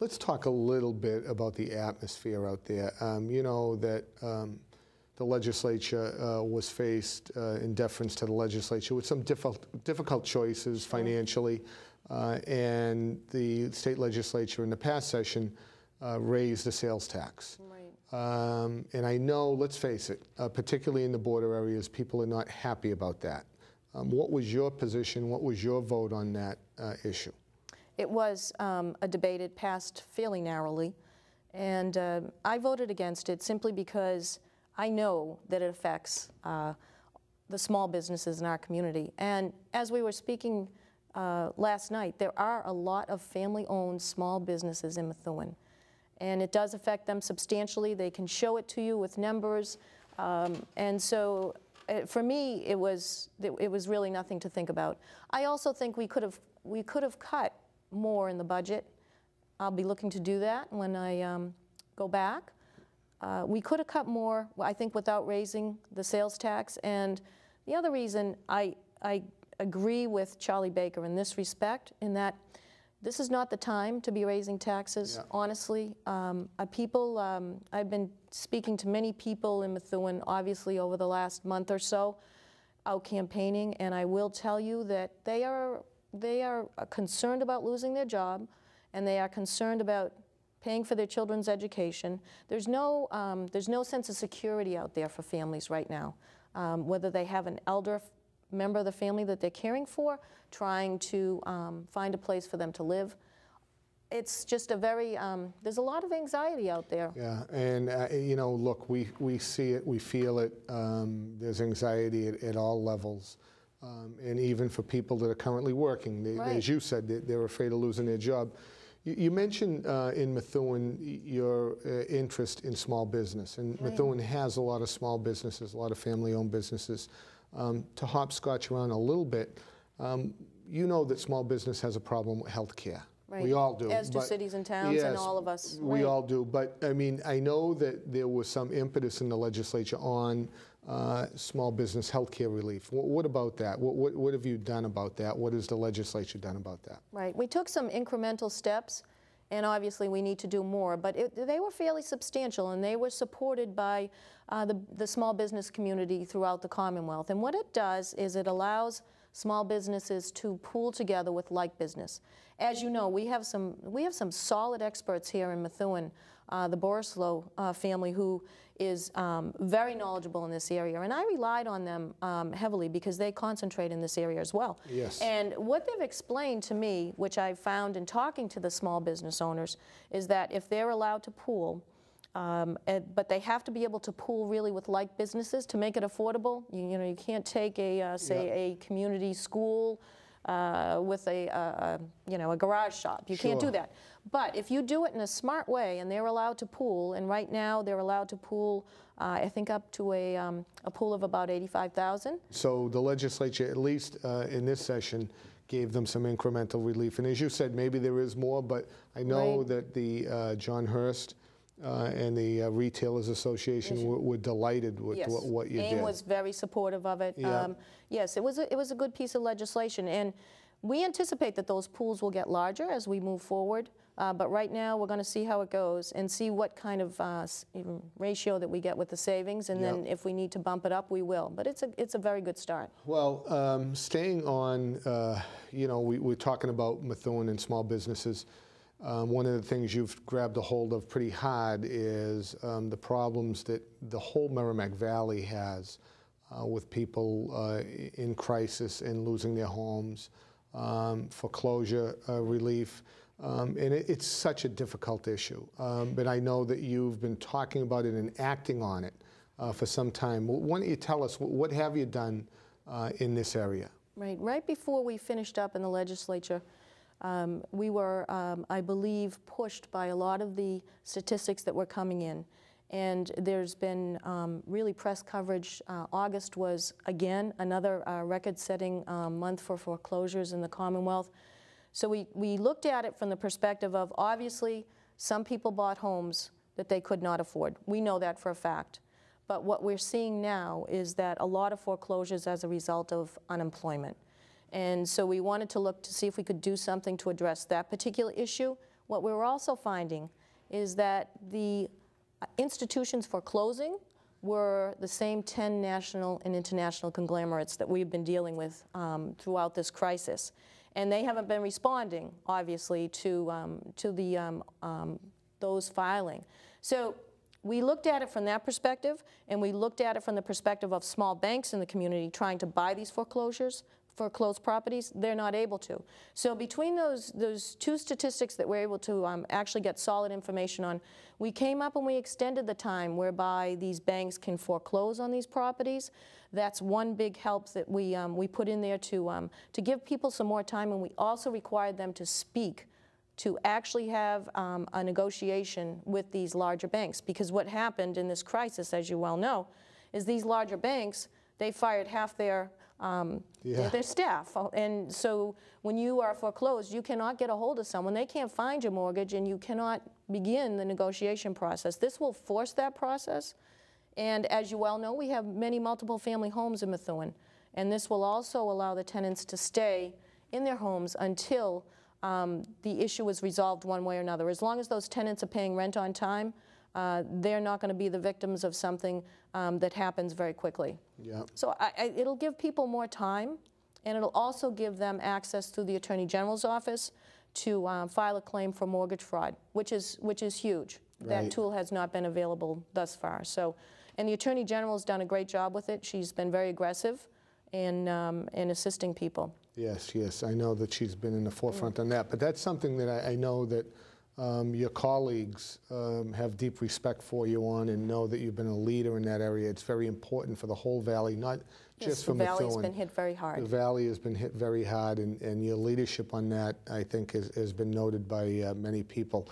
Let's talk a little bit about the atmosphere out there. You know that the legislature was faced, in deference to the legislature, with some difficult choices financially, and the state legislature in the past session raised the sales tax. Right. And I know, let's face it, particularly in the border areas, people are not happy about that. What was your position? What was your vote on that issue? It was a debate. It passed fairly narrowly, and I voted against it simply because I know that it affects the small businesses in our community. And as we were speaking last night, there are a lot of family-owned small businesses in Methuen, and it does affect them substantially. They can show it to you with numbers, and so for me, it was really nothing to think about. I also think we could have cut more in the budget. I'll be looking to do that when I go back. We could have cut more, I think, without raising the sales tax. And the other reason I agree with Charlie Baker in this respect, in that this is not the time to be raising taxes, yeah. Honestly. I've been speaking to many people in Methuen, obviously, over the last month or so, out campaigning, and I will tell you that they are concerned about losing their job, and they are concerned about paying for their children's education. There's no sense of security out there for families right now, whether they have an elder member of the family that they're caring for, trying to find a place for them to live. It's just a very, there's a lot of anxiety out there. Yeah, and you know, look, we see it, we feel it. There's anxiety at all levels. And even for people that are currently working, right. As you said, they're afraid of losing their job. You mentioned in Methuen your interest in small business, and right. Methuen has a lot of small businesses, a lot of family-owned businesses. To hopscotch around a little bit, you know that small business has a problem with health care. Right. We all do. As do cities and towns, yes, and all of us. We all do. But, I mean, I know that there was some impetus in the legislature on small business health care relief. What about that? What have you done about that? What has the legislature done about that? Right. We took some incremental steps, and obviously we need to do more. But they were fairly substantial, and they were supported by the small business community throughout the Commonwealth. And what it does is it allows small businesses to pool together with like business. As you know, we have some solid experts here in Methuen, the Borislow family, who is very knowledgeable in this area, and I relied on them heavily because they concentrate in this area as well. Yes. And what they've explained to me, which I've found in talking to the small business owners, is that if they're allowed to pool, but they have to be able to pool really with like businesses to make it affordable. You know, you can't take a say yeah. a community school with a garage shop. You sure. can't do that. But if you do it in a smart way, and they're allowed to pool, and right now they're allowed to pool, I think up to a pool of about 85,000. So the legislature, at least in this session, gave them some incremental relief. And as you said, maybe there is more, but I know right. that the John Hurst and the Retailers Association were delighted with yes. what you did. AIM was very supportive of it. Yeah. Yes, it was a good piece of legislation, and we anticipate that those pools will get larger as we move forward. But right now, we're going to see how it goes and see what kind of ratio that we get with the savings, and yep. then if we need to bump it up, we will. But it's a very good start. Well, staying on, you know, we're talking about Methuen and small businesses. One of the things you've grabbed a hold of pretty hard is the problems that the whole Merrimack Valley has with people in crisis and losing their homes, foreclosure relief. And it's such a difficult issue. But I know that you've been talking about it and acting on it for some time. Why don't you tell us, what have you done in this area? Right before we finished up in the legislature, we were, I believe, pushed by a lot of the statistics that were coming in. And there's been really press coverage. August was, again, another record-setting month for foreclosures in the Commonwealth. So we looked at it from the perspective of, obviously, some people bought homes that they could not afford. We know that for a fact. But what we're seeing now is that a lot of foreclosures as a result of unemployment. And so we wanted to look to see if we could do something to address that particular issue. what we were also finding is that the institutions for closing were the same 10 national and international conglomerates that we've been dealing with throughout this crisis. And they haven't been responding, obviously, to those filing. So we looked at it from that perspective, and we looked at it from the perspective of small banks in the community trying to buy these foreclosed properties. They're not able to. So between those two statistics that we're able to actually get solid information on, we came up and we extended the time whereby these banks can foreclose on these properties. That's one big help that we put in there to give people some more time, and we also required them to speak, to actually have a negotiation with these larger banks. Because what happened in this crisis, as you well know, is these larger banks, they fired half their staff. And so when you are foreclosed, you cannot get a hold of someone. They can't find your mortgage, and you cannot begin the negotiation process. This will force that process. And as you well know, we have many multiple family homes in Methuen. And this will also allow the tenants to stay in their homes until the issue is resolved one way or another. As long as those tenants are paying rent on time, they're not going to be the victims of something that happens very quickly. Yeah. So it'll give people more time, and it'll also give them access through the Attorney General's office to file a claim for mortgage fraud, which is huge. Right. That tool has not been available thus far. So, and the Attorney General has done a great job with it. She's been very aggressive in assisting people. Yes, yes, I know that she's been in the forefront on that. But that's something that I know that your colleagues have deep respect for you on, and know that you've been a leader in that area. It's very important for the whole valley, not just for Methuen. The valley has been hit very hard. The valley has been hit very hard, and your leadership on that, I think, has been noted by many people.